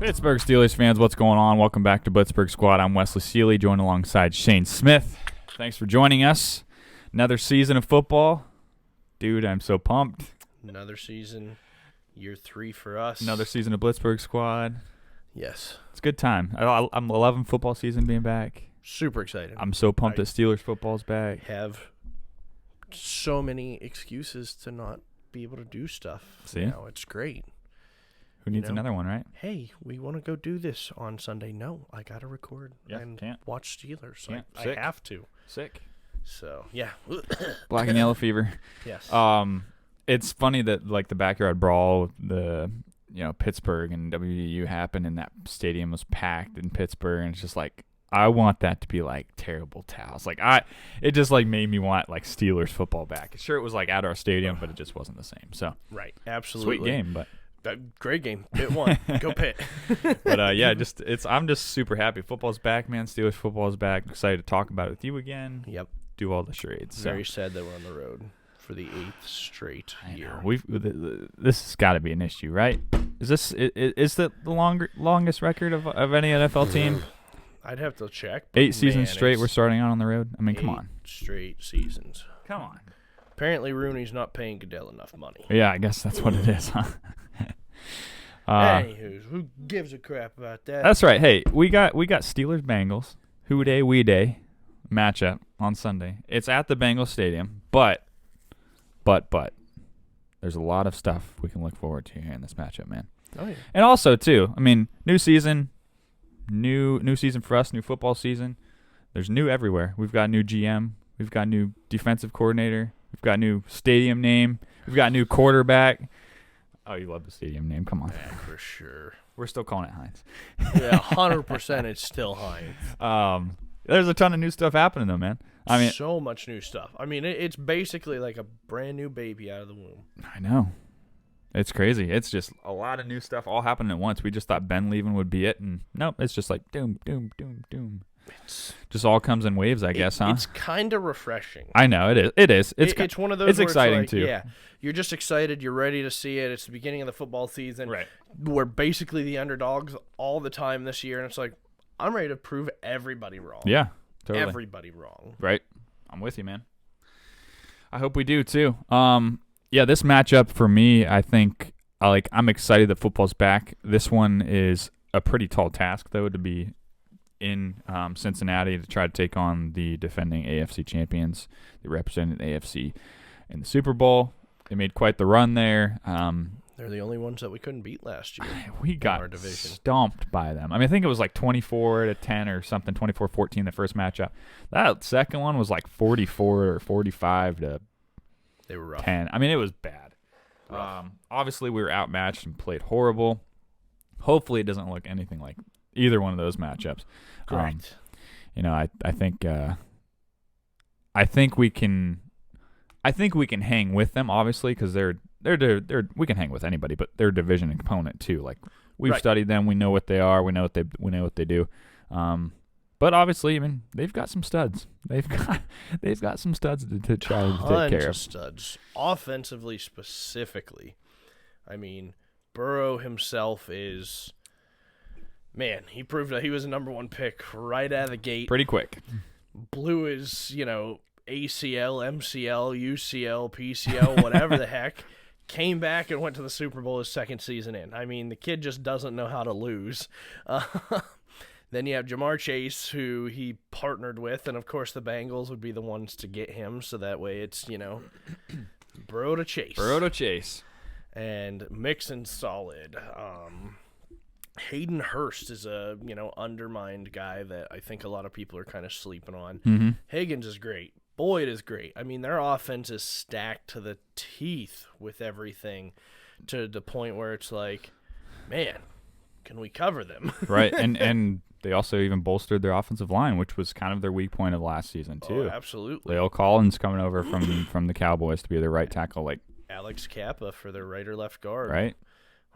Pittsburgh Steelers fans, what's going on? Welcome back to Blitzburg Squad. I'm Wesley Seeley, joined alongside Shane Smith. Thanks for joining us. Another season of football. Dude, I'm so pumped. Another season, year 3 for us. Another season of Blitzburg Squad. Yes. It's a good time. I'm loving football season being back. Super excited. I'm so pumped that Steelers football's back. Have so many excuses to not be able to do stuff. See? Now it's great. Who needs another one, right? Hey, we want to go do this on Sunday. No, I got to record and can't. watch Steelers. Can't. I Sick. have to. Sick. So, yeah. Black and yellow fever. Yes. It's funny that like the backyard brawl, Pittsburgh and WVU happened, and that stadium was packed in Pittsburgh, and it's just like I want that to be like terrible towels. It just like made me want like Steelers football back. Sure, it was like at our stadium, but it just wasn't the same. So right, absolutely sweet game, but. Great game. Pitt won. Go Pitt. But I'm just super happy. Football's back, man. Steelers football's back. Excited to talk about it with you again. Yep. Do all the charades. Very sad that we're on the road for the 8th straight year. This has got to be an issue, right? Is the longest record of any NFL team? I'd have to check. 8 seasons straight we're starting out on the road. I mean, come on. 8 straight seasons. Come on. Apparently Rooney's not paying Goodell enough money. Yeah, I guess that's what it is, huh? Anywho, who gives a crap about that? That's right. Hey, we got Steelers Bengals. Who day we day matchup on Sunday. It's at the Bengals Stadium, but there's a lot of stuff we can look forward to here in this matchup, man. Oh yeah. And also too, I mean, new season for us, new football season. There's new everywhere. We've got new GM, we've got new defensive coordinator, we've got new stadium name, we've got new quarterback. Oh, you love the stadium name. Come on. Yeah, for sure. We're still calling it Heinz. Yeah, 100% it's still Heinz. There's a ton of new stuff happening, though, man. I mean, so much new stuff. I mean, it's basically like a brand new baby out of the womb. I know. It's crazy. It's just a lot of new stuff all happening at once. We just thought Ben leaving would be it, and nope, it's just like doom, doom, doom, doom. It's just all comes in waves, I guess, huh? It's kind of refreshing. I know, it is. It is. It's one of those. It's exciting, it's like, too. Yeah, you're just excited. You're ready to see it. It's the beginning of the football season. Right. We're basically the underdogs all the time this year, and it's like, I'm ready to prove everybody wrong. Yeah, totally. Everybody wrong. Right. I'm with you, man. I hope we do, too. Yeah, this matchup for me, I think, I'm excited that football's back. This one is a pretty tall task, though, to be in Cincinnati to try to take on the defending AFC champions. They represented AFC in the Super Bowl. They made quite the run there. They're the only ones that we couldn't beat last year. We got stomped by them. I mean, I think it was like 24-10 or something, 24-14 the first matchup. That second one was like 44 or 45 to they were rough. 10. I mean, it was bad. Obviously, we were outmatched and played horrible. Hopefully, it doesn't look anything like either one of those matchups. Correct. I think we can hang with them, obviously, because they're we can hang with anybody, but they're a division opponent too. Like we've studied them, we know what they are, we know what they do. But obviously, I mean, they've got some studs. They've got some studs to try to take care of. Studs, offensively specifically. I mean, Burrow himself is. Man, he proved that he was a number 1 pick right out of the gate. Pretty quick. Blew his, ACL, MCL, UCL, PCL, whatever the heck. Came back and went to the Super Bowl his second season in. I mean, the kid just doesn't know how to lose. Then you have Jamar Chase, who he partnered with, and of course the Bengals would be the ones to get him, so that way it's, Burrow to Chase. Burrow to Chase. And Mixon's solid. Hayden Hurst is a, undermined guy that I think a lot of people are kind of sleeping on. Mm-hmm. Higgins is great. Boyd is great. I mean, their offense is stacked to the teeth with everything to the point where it's like, man, can we cover them? Right, and they also even bolstered their offensive line, which was kind of their weak point of last season, too. Oh, absolutely. Leo Collins coming over from the Cowboys to be their right tackle. Like Alex Kappa for their right or left guard. Right.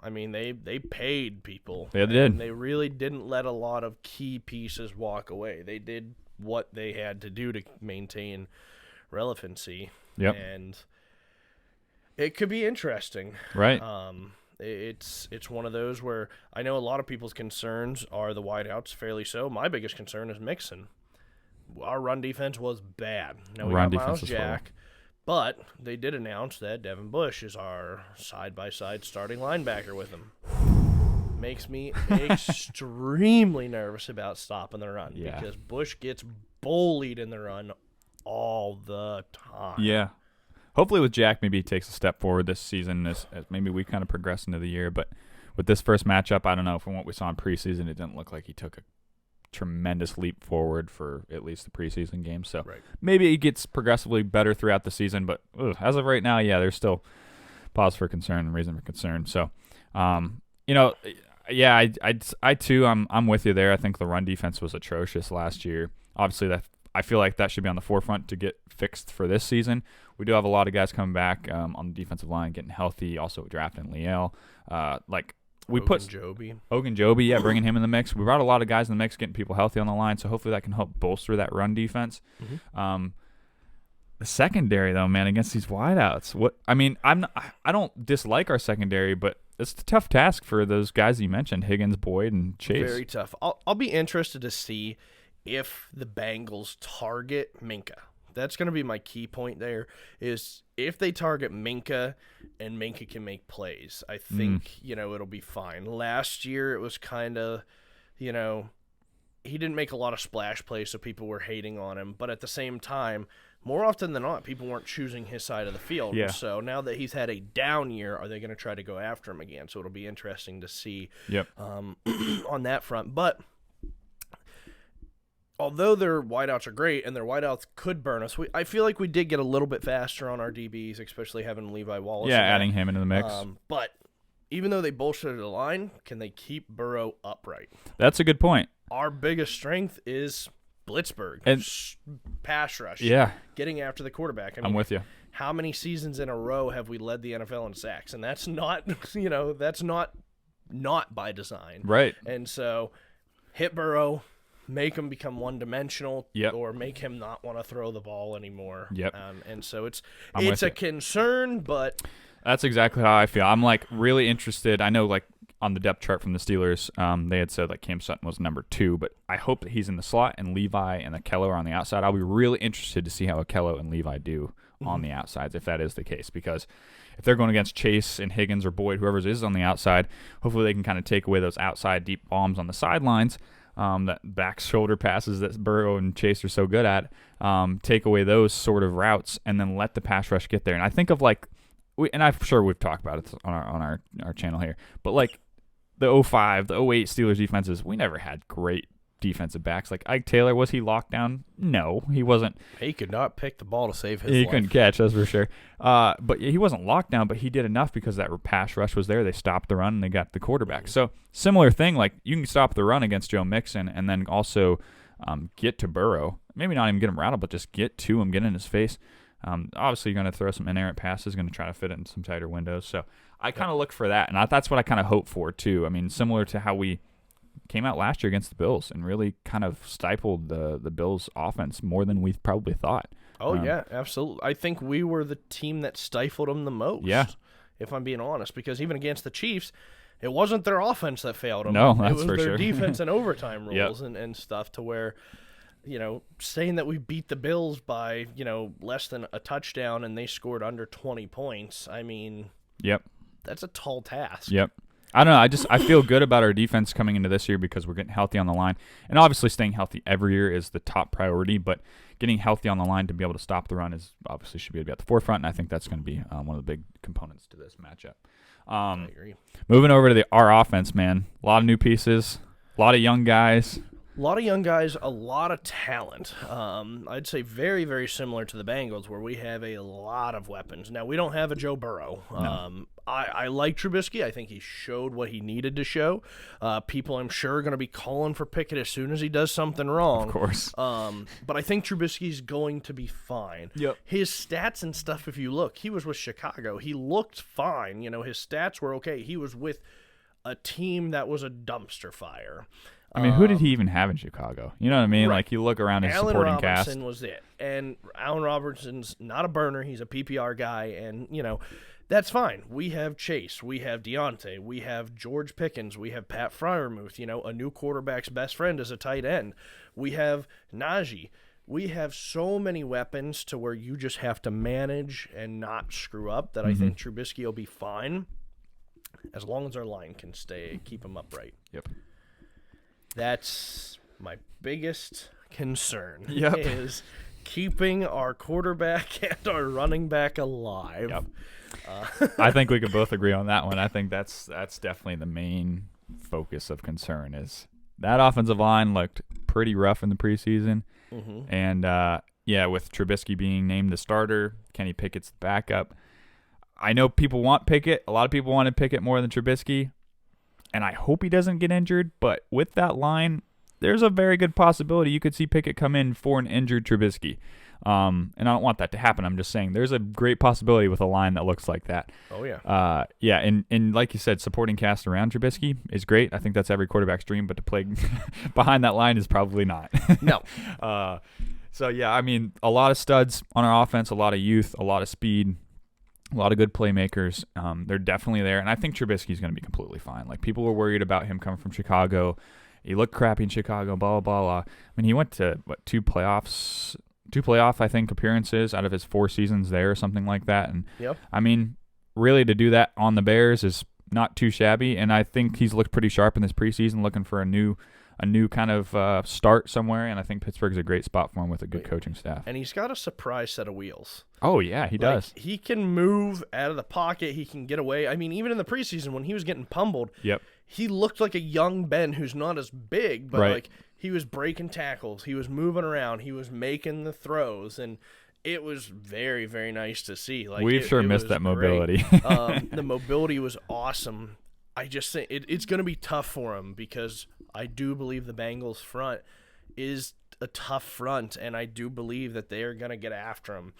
I mean, they paid people. They did. And they really didn't let a lot of key pieces walk away. They did what they had to do to maintain relevancy. Yep. And it could be interesting. Right. It's one of those where I know a lot of people's concerns are the wideouts, fairly so. My biggest concern is Mixon. Our run defense was bad. Now we got Miles Jack, but they did announce that Devin Bush is our side-by-side starting linebacker with him. Makes me extremely nervous about stopping the run because Bush gets bullied in the run all the time. Yeah. Hopefully with Jack, maybe he takes a step forward this season as maybe we kind of progress into the year. But with this first matchup, I don't know. From what we saw in preseason, it didn't look like he took a tremendous leap forward for at least the preseason game. So maybe he gets progressively better throughout the season. But as of right now, there's still pause for concern and reason for concern. So, I too, I'm with you there. I think the run defense was atrocious last year. Obviously, I feel like that should be on the forefront to get fixed for this season. We do have a lot of guys coming back on the defensive line, getting healthy. Also drafting Liel. Ogunjobi, bringing him in the mix. We brought a lot of guys in the mix, getting people healthy on the line. So hopefully that can help bolster that run defense. Mm-hmm. The secondary, though, man, against these wideouts. I don't dislike our secondary, but it's a tough task for those guys you mentioned, Higgins, Boyd, and Chase. Very tough. I'll be interested to see if the Bengals target Minka. That's going to be my key point there, is if they target Minka and Minka can make plays, I think, it'll be fine. Last year it was kind of, he didn't make a lot of splash plays, so people were hating on him. But at the same time, more often than not, people weren't choosing his side of the field. Yeah. So now that he's had a down year, are they going to try to go after him again? So it'll be interesting to see on that front. But although their wideouts are great and their wideouts could burn us, I feel like we did get a little bit faster on our DBs, especially having Levi Wallace. Yeah, adding him into the mix. But even though they bolstered the line, can they keep Burrow upright? That's a good point. Our biggest strength is Blitzburg, and pass rush, getting after the quarterback. I'm with you. How many seasons in a row have we led the NFL in sacks? And that's not, that's not by design. Right. And so hit Burrow, make him become one-dimensional, or make him not want to throw the ball anymore. And so it's a concern, but that's exactly how I feel. I'm really interested. I know on the depth chart from the Steelers, they had said Cam Sutton was number 2, but I hope that he's in the slot and Levi and Akello are on the outside. I'll be really interested to see how Akello and Levi do on the outsides, if that is the case, because if they're going against Chase and Higgins or Boyd, whoever is on the outside, hopefully they can kind of take away those outside deep bombs on the sidelines, that back shoulder passes that Burrow and Chase are so good at, take away those sort of routes and then let the pass rush get there. And I think of and I'm sure we've talked about it on our channel here, but the 05, the 08 Steelers defenses, we never had great defensive backs. Ike Taylor, was he locked down? No, he wasn't. He could not pick the ball to save his life. He couldn't catch, that's for sure. But he wasn't locked down, but he did enough because that pass rush was there. They stopped the run, and they got the quarterback. So similar thing, you can stop the run against Joe Mixon and then also get to Burrow. Maybe not even get him rattled, but just get to him, get in his face. Obviously, you're going to throw some inerrant passes, going to try to fit it in some tighter windows. So I kind of look for that, and that's what I kind of hope for too. I mean, similar to how we came out last year against the Bills and really kind of stifled the Bills' offense more than we probably thought. Oh, yeah, absolutely. I think we were the team that stifled them the most, if I'm being honest, because even against the Chiefs, it wasn't their offense that failed them. No, that's for sure. It was their defense and overtime rules and stuff to where – saying that we beat the Bills by, less than a touchdown and they scored under 20 points, I mean, that's a tall task. I don't know. I feel good about our defense coming into this year because we're getting healthy on the line. And obviously staying healthy every year is the top priority, but getting healthy on the line to be able to stop the run is obviously should be at the forefront, and I think that's going to be one of the big components to this matchup. I agree. Moving over to our offense, man. A lot of new pieces, a lot of young guys. A lot of young guys, a lot of talent. I'd say very, very similar to the Bengals, where we have a lot of weapons. Now, we don't have a Joe Burrow. No. I like Trubisky. I think he showed what he needed to show. People, I'm sure, are going to be calling for Pickett as soon as he does something wrong. Of course. But I think Trubisky's going to be fine. His stats and stuff, if you look, he was with Chicago. He looked fine. His stats were okay. He was with a team that was a dumpster fire. I mean, who did he even have in Chicago? You know what I mean? Right. You look around his supporting cast. Allen Robinson was it. And Allen Robinson's not a burner. He's a PPR guy. And, That's fine. We have Chase. We have Deontay. We have George Pickens. We have Pat Freiermuth. A new quarterback's best friend is a tight end. We have Najee. We have so many weapons to where you just have to manage and not screw up that I think Trubisky will be fine as long as our line can keep him upright. Yep. That's my biggest concern Yep. is keeping our quarterback and our running back alive. Yep. I think we could both agree on that one. I think that's definitely the main focus of concern is that offensive line looked pretty rough in the preseason. And, with Trubisky being named the starter, Kenny Pickett's the backup. I know people want Pickett. A lot of people wanted Pickett more than Trubisky, and I hope he doesn't get injured. But with that line, there's a very good possibility you could see Pickett come in for an injured Trubisky. And I don't want that to happen. I'm just saying there's a great possibility with a line that looks like that. Oh, yeah. And like you said, supporting cast around Trubisky is great. I think that's every quarterback's dream, but to play behind that line is probably not. No. A lot of studs on our offense, a lot of youth, a lot of speed, a lot of good playmakers. They're definitely there, and I think Trubisky's going to be completely fine. Like, people were worried about him coming from Chicago. He looked crappy in Chicago, blah, blah, blah. I mean, he went to, two playoff, I think, appearances out of his 4 seasons there or something like that. And, yep. I mean, really to do that on the Bears is not too shabby, and I think he's looked pretty sharp in this preseason, looking for a new kind of start somewhere, and I think Pittsburgh's a great spot for him with a good coaching staff. And he's got a surprise set of wheels. Oh, yeah, he does. He can move out of the pocket. He can get away. I mean, even in the preseason when he was getting pummeled, yep, he looked like a young Ben who's not as big, but right. He was breaking tackles. He was moving around. He was making the throws, and it was very, very nice to see. We've sure missed that mobility. The mobility was awesome. I just think it's going to be tough for him because I do believe the Bengals front is a tough front, and I do believe that they are going to get after him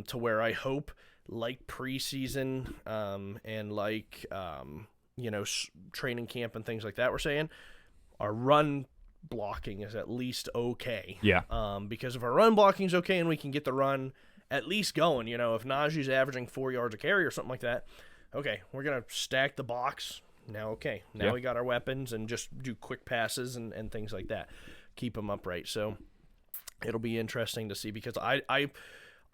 to where I hope, like preseason and like training camp and things like that, we're saying our run blocking is at least okay. Yeah. Because if our run blocking is okay and we can get the run at least going, if Najee's averaging 4 yards a carry or something like that, okay, we're going to stack the box. Now we got our weapons and just do quick passes and things like that. Keep them upright. So it'll be interesting to see because I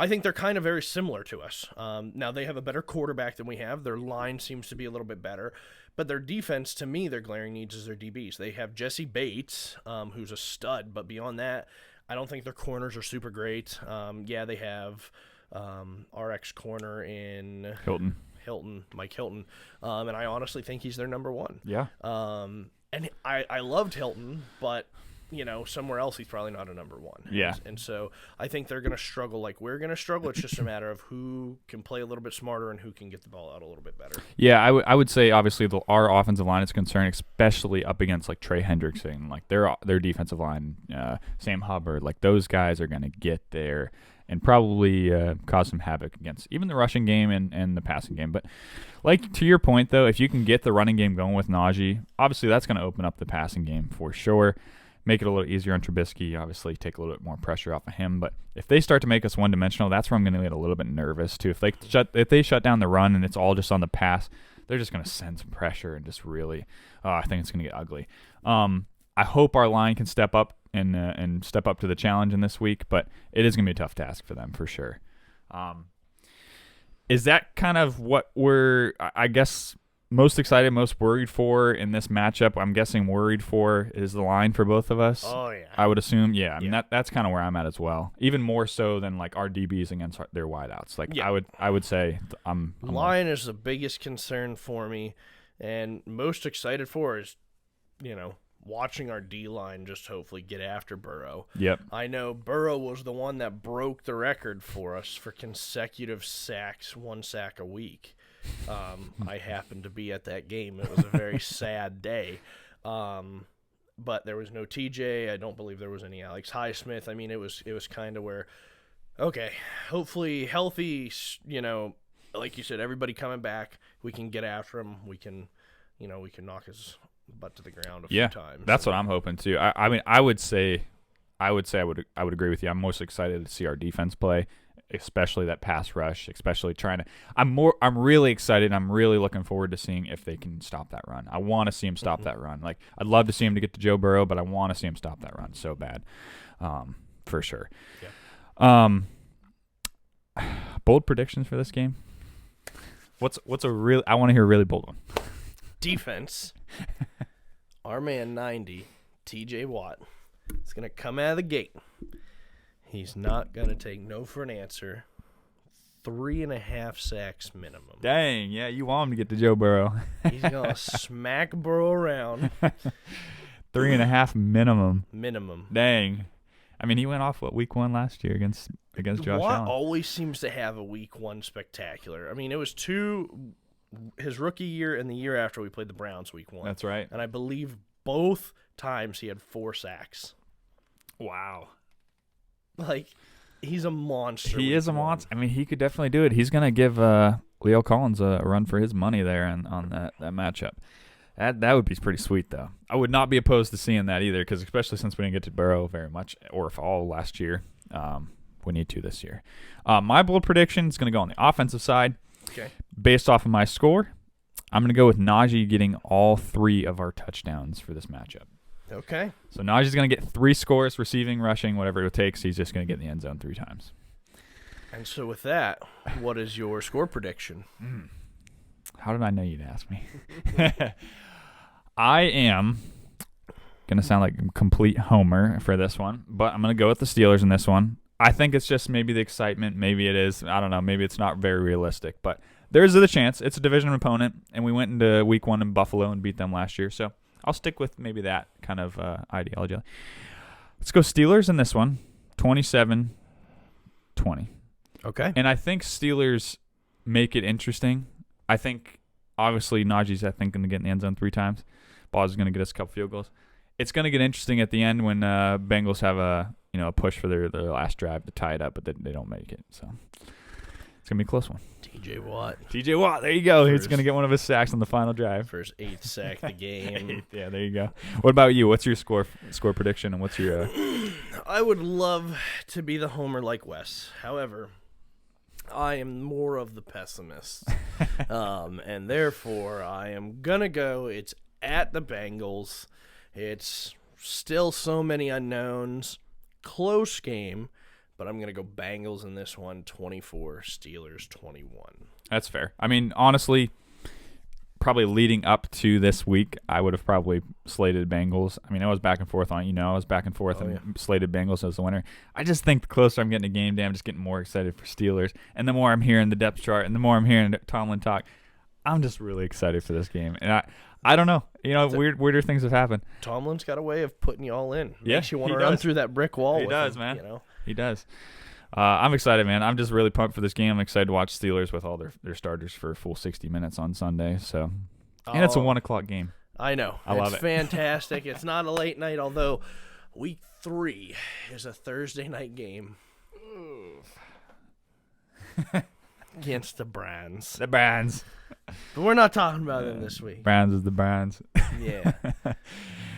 think they're kind of very similar to us. Now they have a better quarterback than we have. Their line seems to be a little bit better. But their defense, to me, their glaring needs is their DBs. They have Jesse Bates, who's a stud. But beyond that, I don't think their corners are super great. They have RX corner in Mike Hilton. And I honestly think he's their number one. Yeah. And I loved Hilton, but, somewhere else he's probably not a number one. Yeah. And so I think they're going to struggle like we're going to struggle. It's just a matter of who can play a little bit smarter and who can get the ball out a little bit better. Yeah, I would say, obviously, our offensive line is concerned, especially up against, like, Trey Hendrickson. Like, their defensive line, Sam Hubbard, like, those guys are going to get there and probably cause some havoc against even the rushing game and the passing game. But, like, to your point, though, if you can get the running game going with Najee, obviously that's going to open up the passing game for sure. Make it a little easier on Trubisky, obviously take a little bit more pressure off of him. But if they start to make us one-dimensional, that's where I'm going to get a little bit nervous, too. If they shut down the run and it's all just on the pass, they're just going to send some pressure and just really I think it's going to get ugly. I hope our line can step up and step up to the challenge in this week, but it is going to be a tough task for them for sure. Is that kind of what we're, I guess, most excited, most worried for in this matchup? I'm guessing worried for is the line for both of us. Oh, yeah. I would assume, yeah. I mean, that's kind of where I'm at as well. Even more so than, like, our DBs against their wideouts. Like, yeah. I would say I'm line is the biggest concern for me, and most excited for is, watching our D-line just hopefully get after Burrow. Yep. I know Burrow was the one that broke the record for us for consecutive sacks, 1 sack a week. I happened to be at that game. It was a very sad day. But there was no TJ. I don't believe there was any Alex Highsmith. I mean, it was kind of where, okay, hopefully healthy, like you said, everybody coming back. We can get after him. We can knock his butt to the ground a few times. That's what I'm hoping too. I mean, I would say I would agree with you. I'm most excited to see our defense play. especially that pass rush, especially trying to. I'm really excited. I'm really looking forward to seeing if they can stop that run. I want to see him stop that run. Like, I'd love to see him to get to Joe Burrow, but I want to see him stop that run so bad, for sure. Yeah. Bold predictions for this game. What's a real? I want to hear a really bold one. Defense. Our man 90, TJ Watt, is going to come out of the gate. He's not going to take no for an answer. 3.5 sacks minimum. Dang, yeah, you want him to get to Joe Burrow. He's going to smack Burrow around. 3.5 minimum. Minimum. Dang. I mean, he went off, week 1 last year against Josh Watt Allen. always seems to have a week 1 spectacular. I mean, it was his rookie year and the year after we played the Browns week 1. That's right. And I believe both times he had 4 sacks. Wow. Like, he's a monster. He is a monster. I mean, he could definitely do it. He's going to give Leo Collins a run for his money there on that matchup. That would be pretty sweet, though. I would not be opposed to seeing that either, because especially since we didn't get to Burrow very much, or if all last year, we need to this year. My bold prediction is going to go on the offensive side. Okay. Based off of my score, I'm going to go with Najee getting all 3 of our touchdowns for this matchup. Okay. So Najee's going to get 3 scores, receiving, rushing, whatever it takes. He's just going to get in the end zone 3 times. And so with that, what is your score prediction? How did I know you'd ask me? I am going to sound like a complete homer for this one, but I'm going to go with the Steelers in this one. I think it's just maybe the excitement. Maybe it is. I don't know. Maybe it's not very realistic, but there's the chance. It's a division opponent, and we went into week 1 in Buffalo and beat them last year, so I'll stick with maybe that kind of ideology. Let's go Steelers in this one, 27-20. Okay. And I think Steelers make it interesting. I think, obviously, Najee's, going to get in the end zone 3 times. Boz is going to get us a couple field goals. It's going to get interesting at the end when Bengals have a push for their last drive to tie it up, but they don't make it. So it's going to be a close one. TJ Watt, there you go. He's going to get one of his sacks on the final drive. First 8th sack of the game. Yeah, there you go. What about you? What's your score prediction, and what's your I would love to be the homer like Wes. However, I am more of the pessimist. And therefore, I am going to go, it's at the Bengals. It's still so many unknowns. Close game, but I'm going to go Bengals in this one, 24, Steelers 21. That's fair. I mean, honestly, probably leading up to this week, I would have probably slated Bengals. I mean, I was back and forth on it. I was back and forth slated Bengals as the winner. I just think the closer I'm getting to game day, I'm just getting more excited for Steelers. And the more I'm hearing the depth chart and the more I'm hearing Tomlin talk, I'm just really excited for this game. And I don't know. Weirder things have happened. Tomlin's got a way of putting you all in. Yeah, Makes you want to run through that brick wall. He does, him, man. He does. I'm excited, man. I'm just really pumped for this game. I'm excited to watch Steelers with all their starters for a full 60 minutes on Sunday. So, and it's a 1:00 game. I know. I love it. It's fantastic. It's not a late night, although week 3 is a Thursday night game. Against the Browns. The Browns. But we're not talking about them this week. Browns is the Browns. Yeah.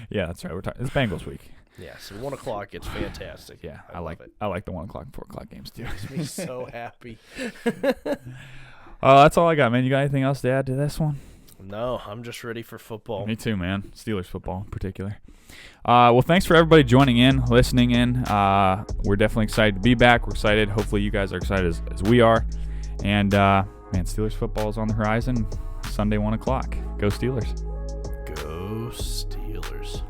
Yeah, that's right. It's Bengals week. Yeah, so 1:00, it's fantastic. Yeah, I like it. I like the 1:00 and 4:00 games too. Makes me so happy. That's all I got, man. You got anything else to add to this one? No, I'm just ready for football. Me too, man. Steelers football in particular. Well, thanks for everybody joining in, listening in. We're definitely excited to be back. We're excited. Hopefully you guys are excited as we are. And, man, Steelers football is on the horizon. Sunday, 1:00. Go Steelers. Go Steelers.